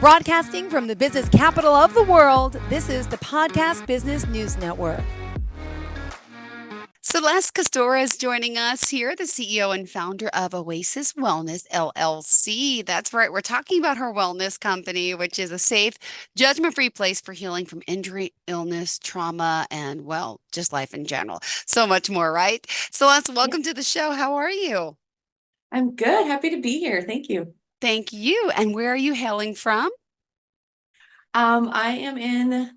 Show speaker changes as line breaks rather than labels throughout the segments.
Broadcasting from the business capital of the world, this is the Podcast Business News Network.
Celeste Kostohryz joining us here, the CEO and founder of Oasis Wellness LLC. That's right. We're talking about her wellness company, which is a safe, judgment-free place for healing from injury, illness, trauma, and, well, just life in general. So much more, right? Celeste, welcome to the show. How are you?
I'm good. Happy to be here. Thank you.
Thank you. And where are you hailing from?
I am in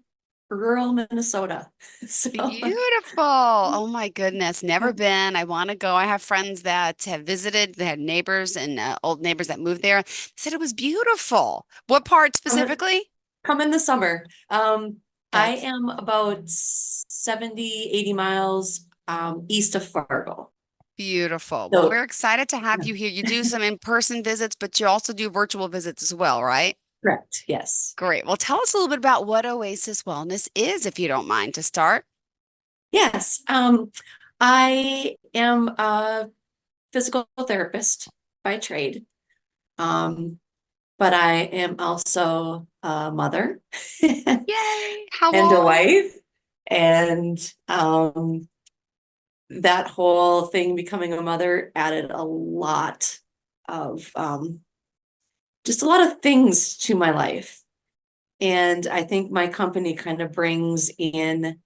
rural Minnesota. So
Beautiful. Oh my goodness. Never been. I want to go. I have friends that have visited. They had neighbors and old neighbors that moved there. They said it was beautiful. What part specifically?
come in the summer. I
That's
am about 70, 80 miles east of Fargo.
beautiful. Well,
So
we're excited to have
yeah,
you here. You do some in-person visits, but you also do virtual visits as well, right?
correct. Yes.
Great. Well, tell us a little bit about what Oasis Wellness is, if you don't mind to start.
Yes. I am a physical therapist by trade. But I am also a mother
Yay. How
and a
old?
wife. And that whole thing, becoming a mother, added a lot of just a lot of things to my life. And I think my company kind of brings in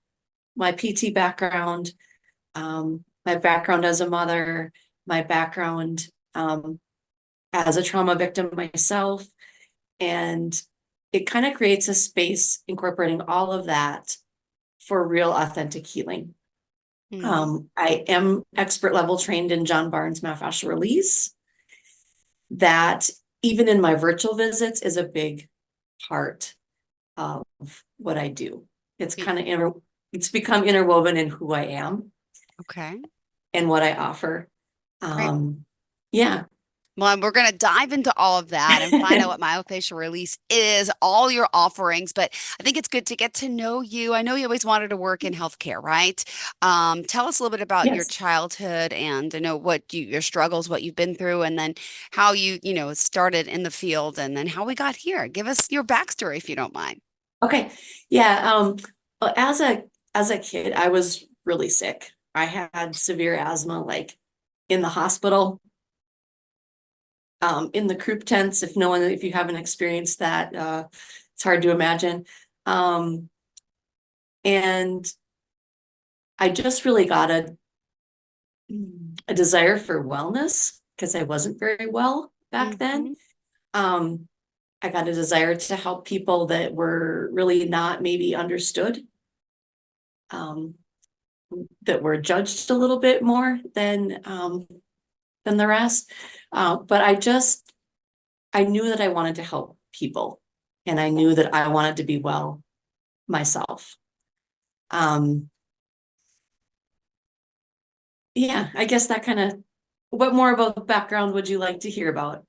my PT background, my background as a mother, my background as a trauma victim myself. And it kind of creates a space incorporating all of that for real authentic healing. I am expert level trained in John Barnes myofascial release. That, even in my virtual visits, is a big part of what I do. It's
Mm.
kind of it's become interwoven in who I am
Okay.
and what I offer.
Great.
Yeah.
Well, we're going to dive into all of that and find out what myofascial release is, all your offerings. But I think it's good to get to know you. I know you always wanted to work in healthcare, right? Tell us a little bit about your
Yes.
childhood and know your struggles, what you've been through, and then how you started in the field, and then how we got here. Give us your backstory if you don't mind.
Okay. Yeah. Well, as a kid, I was really sick. I had severe asthma, like in the hospital, in the croup tents. If you haven't experienced that, it's hard to imagine. And I just really got a desire for wellness because I wasn't very well back then.
Hmm.
Um, I got a desire to help people that were really not maybe understood, um, that were judged a little bit more than the rest. But I knew that I wanted to help people, and I knew that I wanted to be well myself. Um, yeah, I guess that kind of, what more about the background would you like to hear about?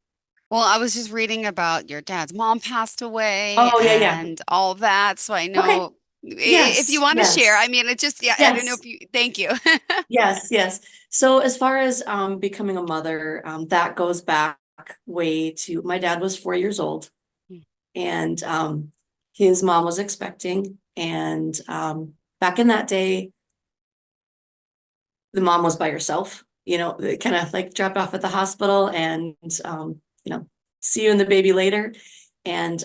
Well, I was just reading about your dad's mom passed away
Oh, yeah, yeah.
and all that, so I
Okay.
know if you
Yes,
want to share. I
yes,
mean, it just, yeah, I don't know
yes,
if you, thank you.
yes, yes. So as far as becoming a mother, that goes back way to, my dad was 4 years old, and his mom was expecting. And back in that day, the mom was by herself, they kind of like drop off at the hospital and, see you and the baby later. And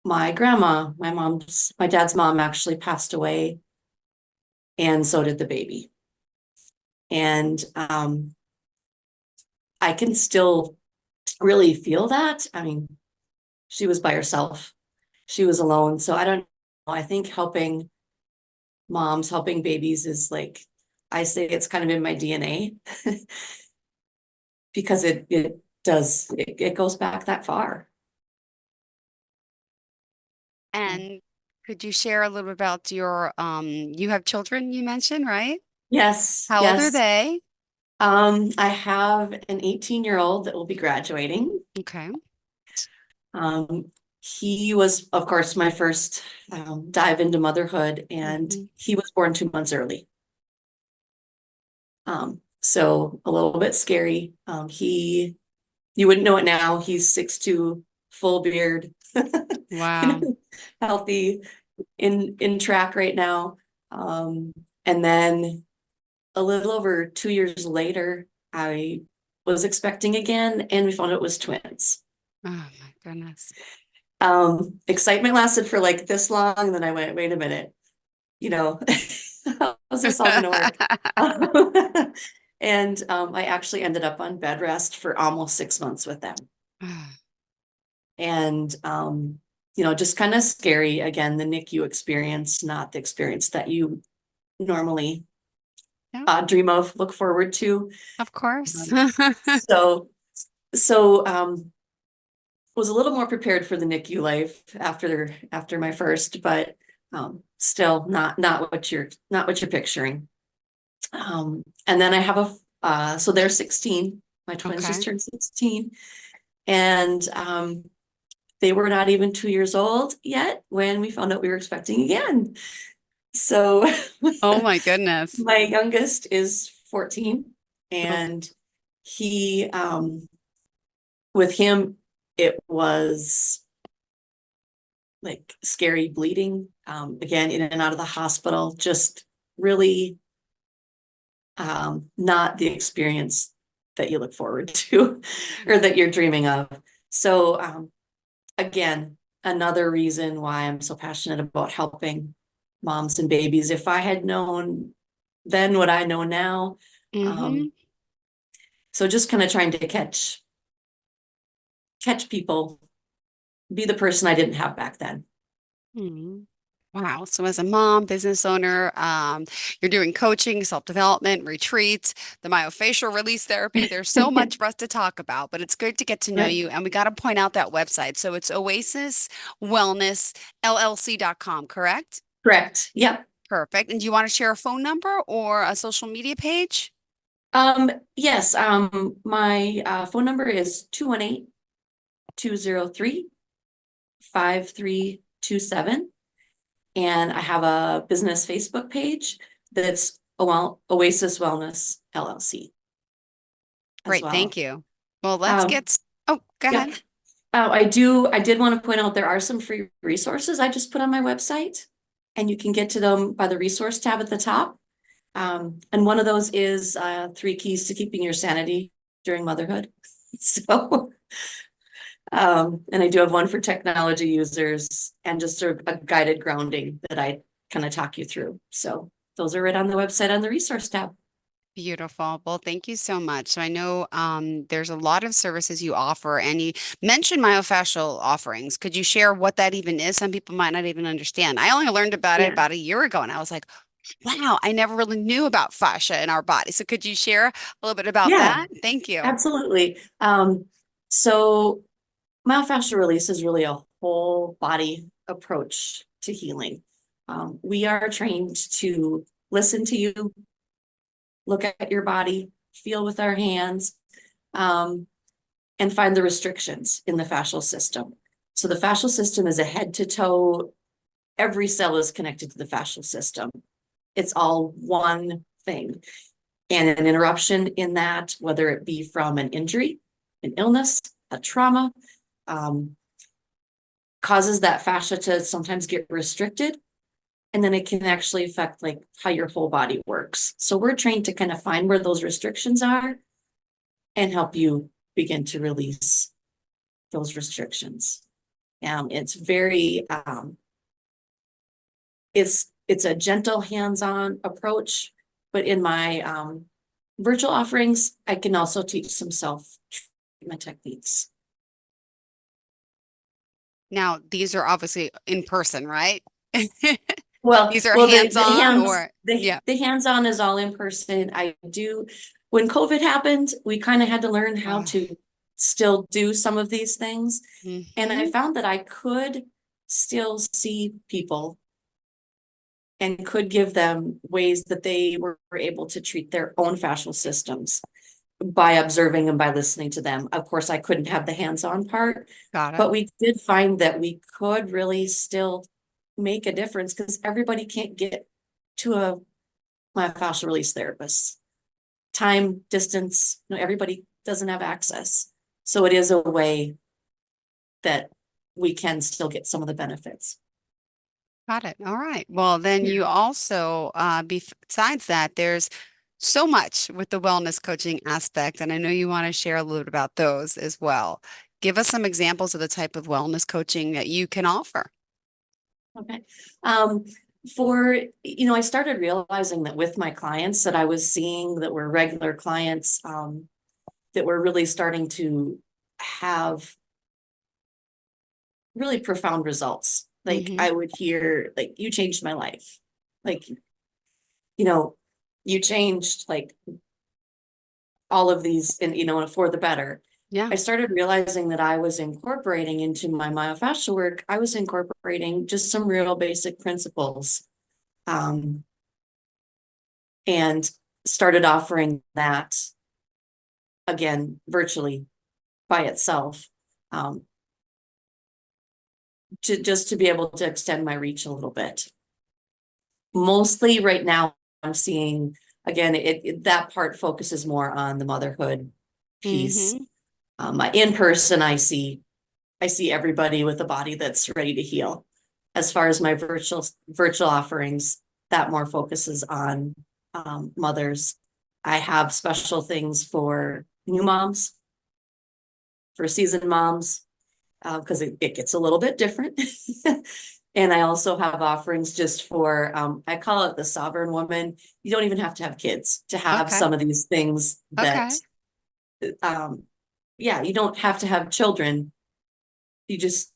my grandma, my dad's mom, actually passed away, and so did the baby. And I can still really feel that. I mean, she was by herself, she was alone. So I don't know. I think helping moms, helping babies is like, I say it's kind of in my DNA because it goes back that far.
And could you share a little bit about you have children you mentioned, right?
Yes,
How old are
yes.
they?
I have an 18-year-old that will be graduating.
Okay.
Um, he was, of course, my first dive into motherhood, and
Hmm.
he was born 2 months early. So a little bit scary. You wouldn't know it now. He's 6'2", full beard,
Wow.
Healthy in track right now. And then a little over 2 years later, I was expecting again, and we found out it was twins.
Oh my goodness.
Excitement lasted for like this long, and then I went, wait a minute, you know, how's this all gonna work? And I actually ended up on bed rest for almost 6 months with them. And just kind of scary. Again, the NICU experience, not the experience that you normally
Yeah,
dream of, look forward to.
of course.
So so was a little more prepared for the NICU life after my first, but still not what you're picturing. And then I have so they're 16. My twins just
Okay.
turned 16, and they were not even 2 years old yet when we found out we were expecting again. So
Oh my goodness.
my youngest is 14,
Oh,
and he with him it was like scary bleeding, again, in and out of the hospital, just really not the experience that you look forward to or that you're dreaming of. So again, another reason why I'm so passionate about helping moms and babies. If I had known then what I know now,
mm-hmm.
so just kind of trying to catch people, be the person I didn't have back then.
Hmm. Wow. So as a mom, business owner, you're doing coaching, self-development, retreats, the myofascial release therapy. There's so much for us to talk about, but it's good to get to know
Right.
you. And we got to point out that website. So it's Oasis Wellness LLC.com, correct?
Correct. Yep.
Perfect. And do you want to share a phone number or a social media page?
Yes, my phone number is 218-203-5327. And I have a business Facebook page that's Oasis Wellness LLC as
Great.
well.
Thank you. Well, let's
Um,
get, oh, go
yep.
ahead.
I did want to point out there are some free resources I just put on my website, and you can get to them by the resource tab at the top. And one of those is 3 keys to keeping your sanity during motherhood. So, and I do have one for technology users and just a guided grounding that I kind of talk you through. So those are right on the website on the resource tab.
Beautiful. Well, thank you so much. So I know there's a lot of services you offer, and you mentioned myofascial offerings. Could you share what that even is? Some people might not even understand. I only learned about it
Yeah.
about a year ago, and I was like, wow, I never really knew about fascia in our body. So could you share a little bit about
Yeah,
that? Thank you.
absolutely. So myofascial release is really a whole body approach to healing. We are trained to listen to you, look at your body, feel with our hands, and find the restrictions in the fascial system. So the fascial system is a head to toe, every cell is connected to the fascial system. It's all one thing. And an interruption in that, whether it be from an injury, an illness, a trauma, causes that fascia to sometimes get restricted. And then it can actually affect like how your whole body works. So we're trained to kind of find where those restrictions are and help you begin to release those restrictions. It's very it's a gentle hands-on approach, but in my virtual offerings, I can also teach some self-treatment techniques.
Now, these are obviously in person, right?
Well,
These are
well, the
hands-on
hands
or, yeah.
the hands-on is all in person. I do when COVID happened, we kind of had to learn how
Oh,
to still do some of these things. And I
hmm.
found that I could still see people and could give them ways that they were able to treat their own fascial systems by observing and by listening to them. Of course, I couldn't have the hands-on part,
Got it.
but we did find that we could really still make a difference because everybody can't get to a myofascial release therapist. Time, distance, everybody doesn't have access. So it is a way that we can still get some of the benefits.
Got it. All right. Well, then you also, besides that, there's so much with the wellness coaching aspect, and I know you want to share a little bit about those as well. Give us some examples of the type of wellness coaching that you can offer.
Okay. I started realizing that with my clients that I was seeing that were regular clients, that were really starting to have really profound results. Like
Mm-hmm.
I would hear, like, you changed my life. Like, you changed like all of these and, for the better.
Yeah.
I started realizing that I was incorporating into my myofascial work, I was incorporating just some real basic principles. Um, and started offering that again virtually by itself, um, to be able to extend my reach a little bit. Mostly right now, I'm seeing again that part focuses more on the motherhood piece.
Mm-hmm.
My in person, I see everybody with a body that's ready to heal. As far as my virtual offerings, that more focuses on mothers. I have special things for new moms, for seasoned moms, because it gets a little bit different. And I also have offerings just for, I call it the sovereign woman. You don't even have to have kids to have
Okay.
some of these things that,
Okay.
yeah, you don't have to have children. You just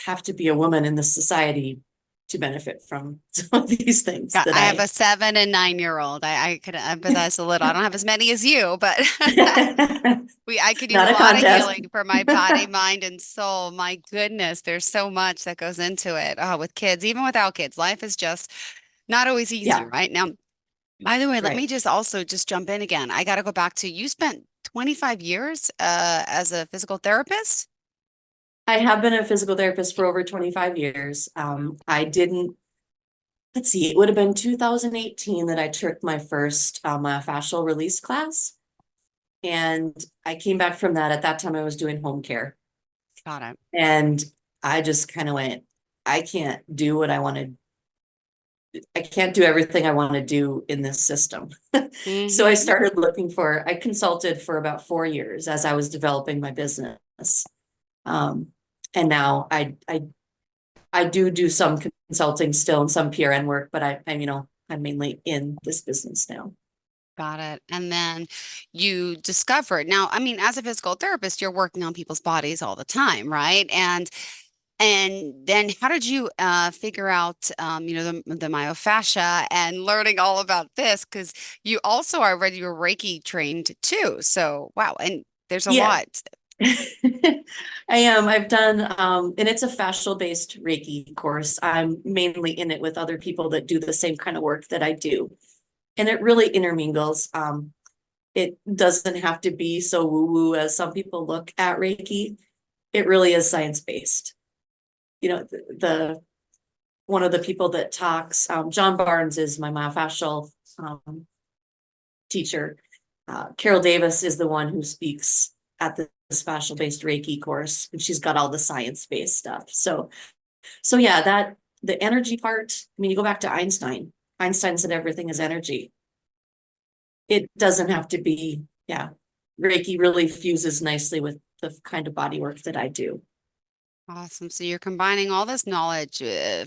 have to be a woman in this society to benefit from some of these things
Got,
that
I have
I.
a 7 and 9-year-old. I could empathize a little. I don't have as many as you, but I could use a
Not a
lot of
contest.
healing for my body, mind, and soul. My goodness, there's so much that goes into it. Oh, with kids, even without kids, life is just not always easy,
Yeah,
right? Now, by the way, let
right.
me just also just jump in again. I got to go back to you spent 25 years as a physical therapist.
I have been a physical therapist for over 25 years. I didn't, let's see, it would have been 2018 that I took my first myofascial release class. And I came back from that. At that time, I was doing home care.
Got it.
And I just kind of went, I can't do what I wanted. I can't do everything I want to do in this system. So
Mm-hmm.
I consulted for about 4 years as I was developing my business. Um, and now I do some consulting still and some PRN work, but I'm mainly in this business now.
Got it. And then you discovered now, I mean, as a physical therapist, you're working on people's bodies all the time, right? And then how did you figure out the myofascia and learning all about this? Because you also already were Reiki trained too. So wow, and there's a
Yeah.
lot.
I am. I've done, and it's a fascial based Reiki course. I'm mainly in it with other people that do the same kind of work that I do. And it really intermingles. It doesn't have to be so woo woo as some people look at Reiki. It really is science based. The one of the people that talks, John Barnes is my myofascial teacher. Carol Davis is the one who speaks at this fascial based Reiki course, and she's got all the science based stuff. So yeah, that the energy part. I mean, you go back to Einstein. Einstein said everything is energy. It doesn't have to be. Yeah, Reiki really fuses nicely with the kind of body work that I do.
Awesome. So you're combining all this knowledge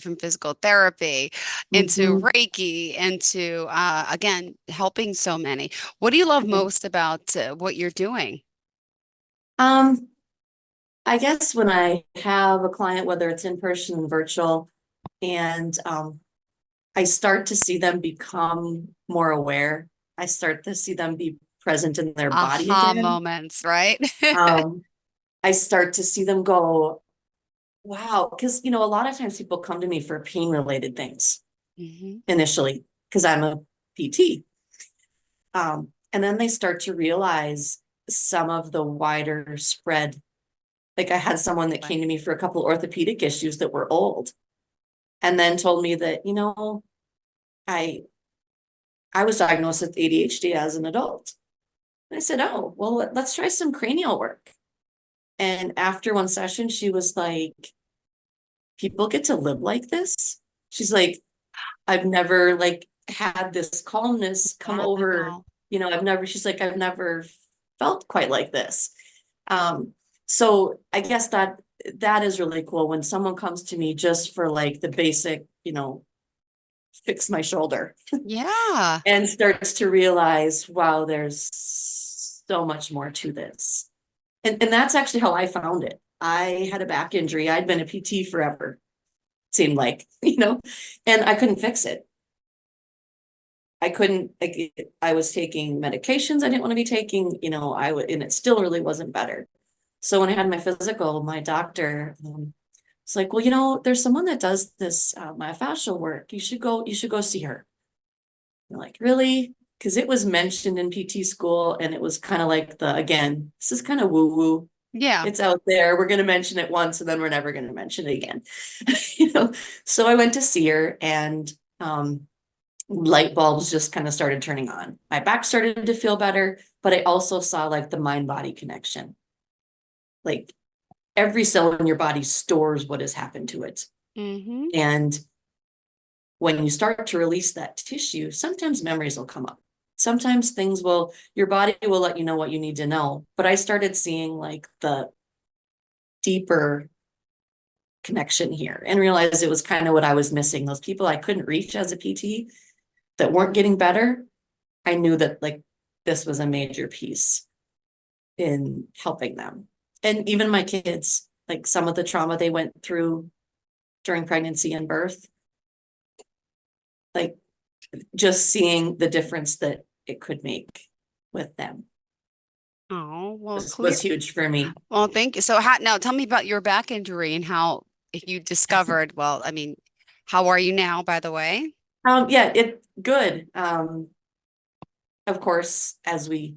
from physical therapy into
Mhm.
Reiki, into again, helping so many. What do you love most about what you're doing?
Um, I guess when I have a client, whether it's in person and virtual, and I start to see them become more aware. I start to see them be present in their body
Aha
again.
moments, right?
Um, I start to see them go, wow, because a lot of times people come to me for pain related things
Hmm.
initially, because I'm a PT. And then they start to realize some of the wider spread. Like I had someone that came to me for a couple orthopedic issues that were old, and then told me that, I I was diagnosed with ADHD as an adult. And I said, oh, well, let's try some cranial work. And after one session, she was like, people get to live like this. She's like, I've never like had this calmness come over,
Wow.
she's like, I've never felt quite like this. So I guess that is really cool when someone comes to me just for like the basic, fix my shoulder
Yeah.
and starts to realize, wow, there's so much more to this. And that's actually how I found it. I had a back injury. I'd been a PT forever, seemed like, and I couldn't fix it. I couldn't, like, I was taking medications I didn't want to be taking, and it still really wasn't better. So when I had my physical, my doctor was like, well, there's someone that does this myofascial work. You should go see her. I'm like, really? Because it was mentioned in PT school, and it was kind of like again, this is kind of woo-woo.
Yeah.
It's out there. We're going to mention it once, and then we're never going to mention it again. So I went to see her, and light bulbs just kind of started turning on. My back started to feel better, but I also saw like the mind-body connection. Like every cell in your body stores what has happened to it.
Mm-hmm.
And when you start to release that tissue, sometimes memories will come up. Sometimes your body will let you know what you need to know. But I started seeing like the deeper connection here and realized it was kind of what I was missing. Those people I couldn't reach as a PT that weren't getting better, I knew that like this was a major piece in helping them. And even my kids, like some of the trauma they went through during pregnancy and birth, like just seeing the difference that it could make with them
Oh, well,
was huge for me.
Well, thank you. So now tell me about your back injury and how you discovered, well, I mean, how are you now, by the way?
Yeah, it good. Of course, as we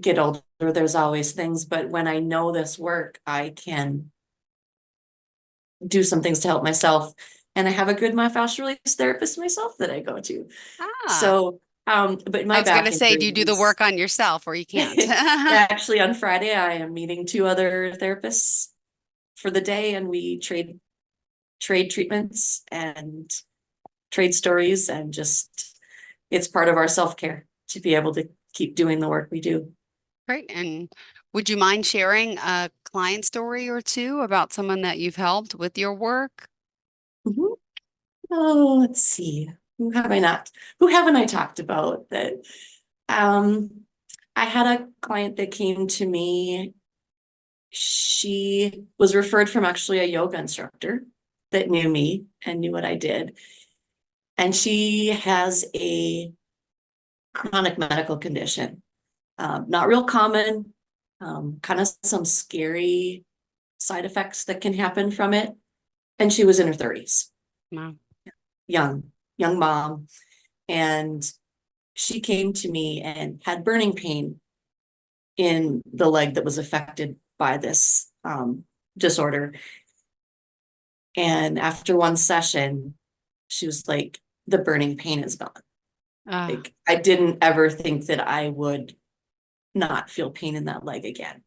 get older, there's always things, but when I know this work, I can do some things to help myself. And I have a good myofascial release therapist myself that I go to.
Ah,
So, but
I
my
was going
back
to say, do you do the
injuries,
work on yourself or you can't?
actually on Friday, I am meeting two other therapists for the day, and we trade treatments and trade stories, and just, it's part of our self-care to be able to keep doing the work we do.
Great. And would you mind sharing a client story or two about someone that you've helped with your work?
Mhm. Oh, let's see. Who haven't I talked about that? Um, I had a client that came to me. She was referred from actually a yoga instructor that knew me and knew what I did. And she has a chronic medical condition, not real common, kind of some scary side effects that can happen from it. And she was in her 30s,
No.
young mom. And she came to me and had burning pain in the leg that was affected by this disorder. And after one session, she was like, the burning pain is gone.
Uh,
Like, I didn't ever think that I would not feel pain in that leg again.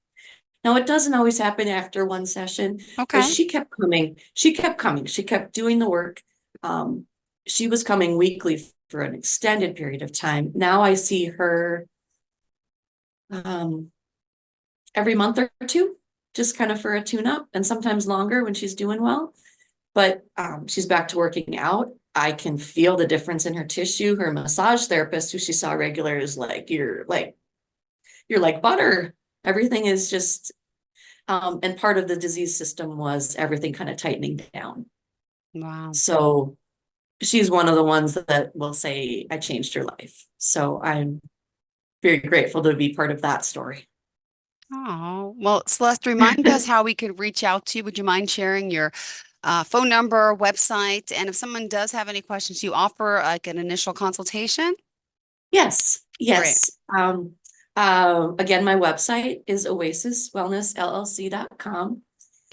Now, it doesn't always happen after one session, but
okay.
she kept coming. She kept coming. She kept doing the work. Um, she was coming weekly for an extended period of time. Now I see her um, every month or two, just kind of for a tune up, and sometimes longer when she's doing well. But she's back to working out. I can feel the difference in her tissue. Her massage therapist, who she saw regular, is like, you're like butter. Everything is just, and part of the disease system was everything kind of tightening down.
Wow.
So she's one of the ones that will say, I changed her life. So I'm very grateful to be part of that story.
Oh, well, Celeste, remind us how we could reach out to you. Would you mind sharing your phone number, website, and if someone does have any questions, you offer like an initial consultation?
Yes,
Great.
yes. Again, my website is oasiswellnessllc.com.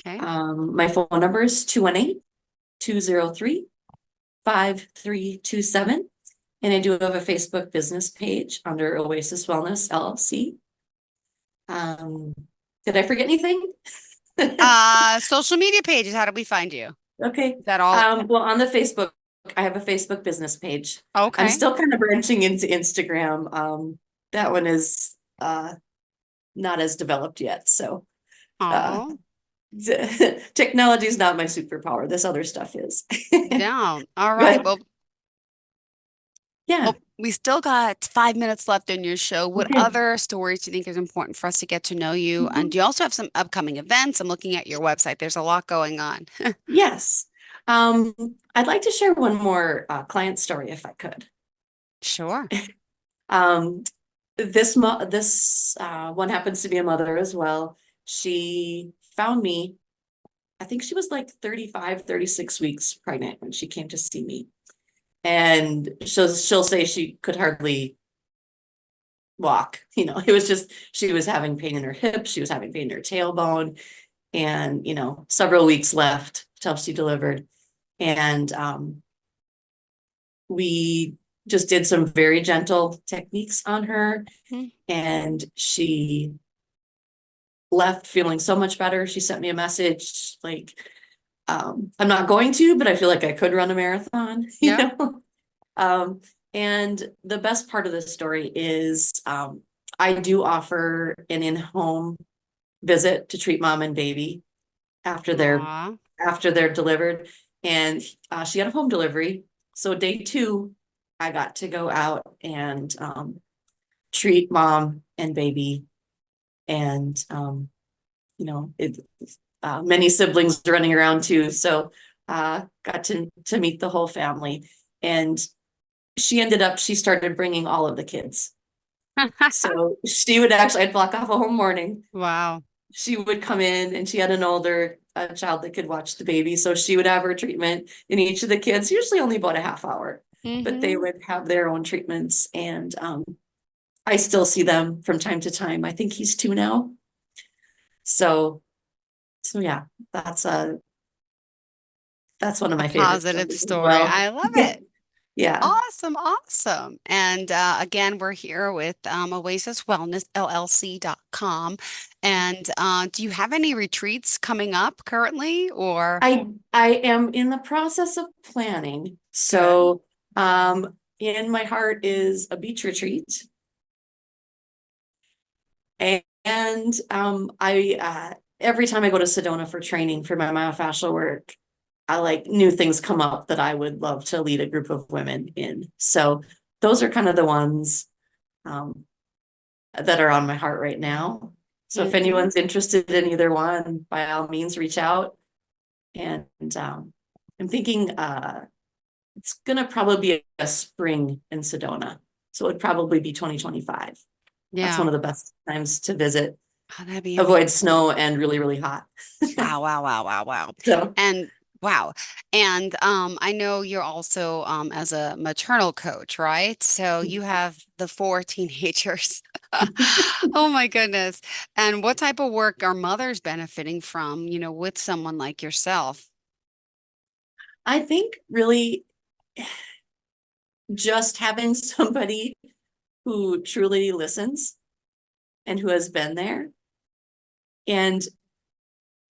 Okay.
My phone number is 218-203-5327. And I do have a Facebook business page under Oasis Wellness LLC. Did I forget anything?
Social media pages, how do we find you?
Okay.
Is that all?
Well, on the Facebook, I have a Facebook business page. I'm
Okay.
still kind of branching into Instagram. That one is not as developed yet. So uh
Oh,
technology is not my superpower. This other stuff is.
down. All right.
But
Well,
yeah.
we still got 5 minutes left in your show. What
Okay.
other stories do you think is important for us to get to know you? And
Mhm.
do you also have some upcoming events? I'm looking at your website. There's a lot going on.
Yes. Um, I'd like to share one more client story if I could.
Sure.
Um, this one happens to be a mother as well. She found me, I think she was like 35, 36 weeks pregnant when she came to see me. And she'll say she could hardly walk. It was just she was having pain in her hip, she was having pain in her tailbone, and several weeks left till she delivered. And we just did some very gentle techniques on her,
Mhm.
and she left feeling so much better. She sent me a message like, I'm not going to, but I feel like I could run a marathon,
Yeah.
Um, and the best part of the story is I do offer an in-home visit to treat mom and baby after they're
Aw.
after they're delivered. And she had a home delivery. So day 2, I got to go out and treat mom and baby. And many siblings running around too. So got to meet the whole family. And she started bringing all of the kids. So she would actually, I'd block off a whole morning.
Wow.
She would come in and she had an older child that could watch the baby. So she would have her treatment, and each of the kids, usually only about a half hour, but they
Hmm.
would have their own treatments. And I still see them from time to time. I think he's 2 now. So, so yeah, that's one of
A
my favorite
positive
stories as
story.
well.
I love it.
Yeah.
Awesome, awesome. And again, we're here with Oasis Wellness, LLC.com. And do you have any retreats coming up currently or
I am in the process of planning.
good?
So, in my heart is a beach retreat. And I every time I go to Sedona for training for my myofascial work, I like new things come up that I would love to lead a group of women in. So those are kind of the ones um, that are on my heart right now. So if
Hmm.
anyone's interested in either one, by all means, reach out. And I'm thinking it's gonna probably be a spring in Sedona. So it would probably be 2025. That's one
Yeah.
of the best times to visit.
Oh, that'd be
Avoid
amazing.
snow and really, really hot.
Wow, wow, wow, wow, wow.
So
And wow. And I know you're also as a maternal coach, right? So you have the 4 teenagers. Oh my goodness. And what type of work are mothers benefiting from, with someone like yourself?
I think really just having somebody who truly listens and who has been there. And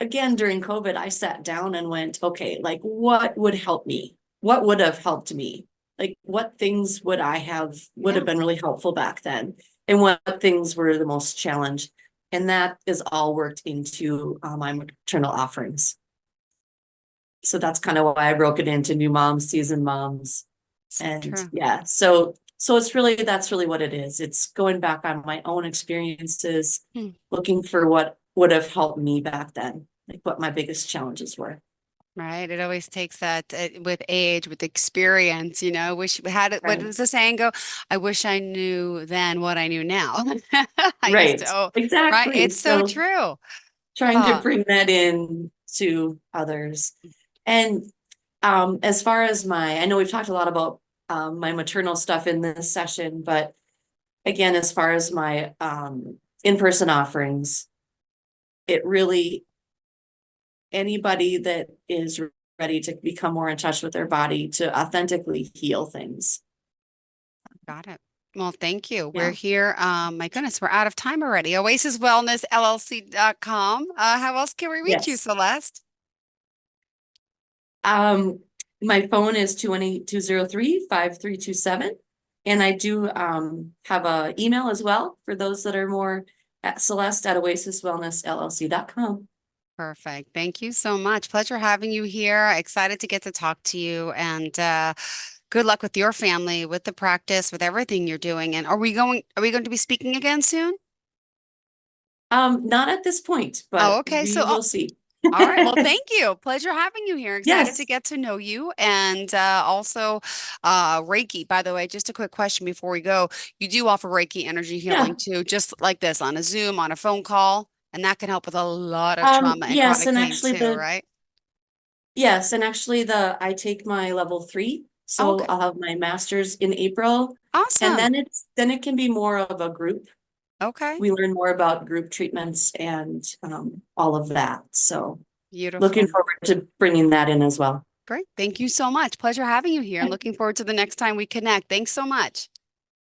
again, during COVID, I sat down and went, okay, like what would help me? What would have helped me? Like what things would have
Yeah.
been really helpful back then? And what things were the most challenged? And that is all worked into my maternal offerings. So that's kind of why I broke it into new moms, seasoned moms.
So
And
true.
yeah, so that's really what it is. It's going back on my own experiences,
Hmm.
looking for what would have helped me back then, like what my biggest challenges were.
Right. It always takes that with age, with experience, wish we had it. What
Right.
does the saying go? I wish I knew then what I knew now. I used to,
Right.
oh, right.
Exactly.
It's so
So
true.
trying to
Uh,
bring that in to others. And as far as I know we've talked a lot about my maternal stuff in this session, but again, as far as my in-person offerings, it really anybody that is ready to become more in touch with their body to authentically heal things.
got it. Well, thank you.
Yeah.
We're here. My goodness, we're out of time already. OasisWellnessLLC.com. How else can we reach you,
Yes.
Celeste?
My phone is 218-203-5327. And I do have a email as well for those that are more at Celeste@OasisWellnessLLC.com.
Perfect. Thank you so much. Pleasure having you here. Excited to get to talk to you, and good luck with your family, with the practice, with everything you're doing. And are we going to be speaking again soon?
Not at this point,
Oh,
but
okay.
we will see.
All right. Well, thank you. Pleasure having you here. Excited to
Yes.
get to know you. And also, Reiki, by the way, just a quick question before we go. You do offer Reiki energy
Yeah.
healing too, just like this on a Zoom, on a phone call, and that can help with a lot of trauma and
Yes,
chronic
and
pain
actually
too, right?
I take my level 3,
Oh,
so
okay.
I'll have my master's in April, and
Awesome.
then it can be more of a group.
Okay.
We learn more about group treatments and all of that. So looking
Beautiful.
forward to bringing that in as well.
Great. Thank you so much. Pleasure having you here and looking forward to the next time we connect. Thanks so much.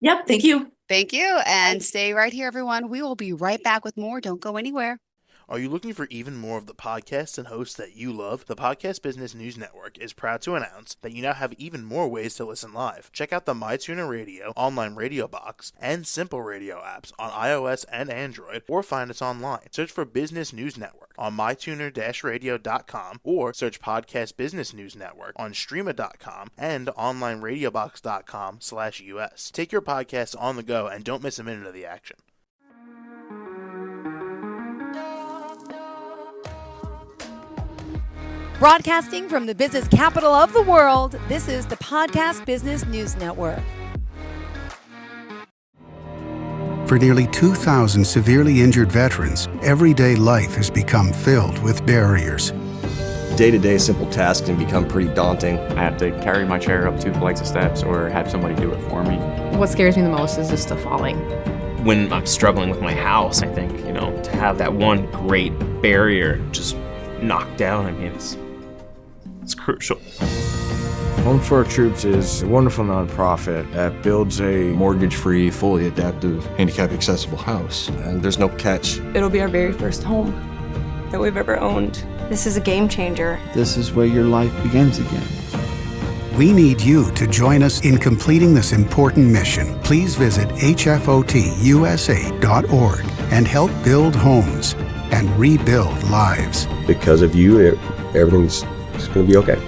Yep. Thank you.
Thank you. And stay right here, everyone. We will be right back with more. Don't go anywhere.
Are you looking for even more of the podcasts and hosts that you love? The Podcast Business News Network is proud to announce that you now have even more ways to listen live. Check out the MyTuner Radio, online radio box, and Simple Radio apps on iOS and Android, or find us online. Search for Business News Network on mytuner-radio.com, or search Podcast Business News Network on streama.com and onlineradiobox.com/US. Take your podcast on the go and don't miss a minute of the action.
Broadcasting from the business capital of the world, this is the Podcast Business News Network.
For nearly 2,000 severely injured veterans, everyday life has become filled with barriers.
Day-to-day simple tasks can become pretty daunting.
I have to carry my chair up 2 flights of steps or have somebody do it for me.
What scares me the most is just the falling.
When I'm struggling with my house, I think, to have that one great barrier just knocked down, it's crucial.
Home for Our Troops is a wonderful nonprofit that builds a
mortgage-free, fully adaptive, handicap-accessible house.
And there's no catch.
It'll be our very first home that we've ever owned. This is a game changer.
This is where your life begins again.
We need you to join us in completing this important mission. Please visit hfotusa.org and help build homes and rebuild lives.
Because of you, everything's going to be okay.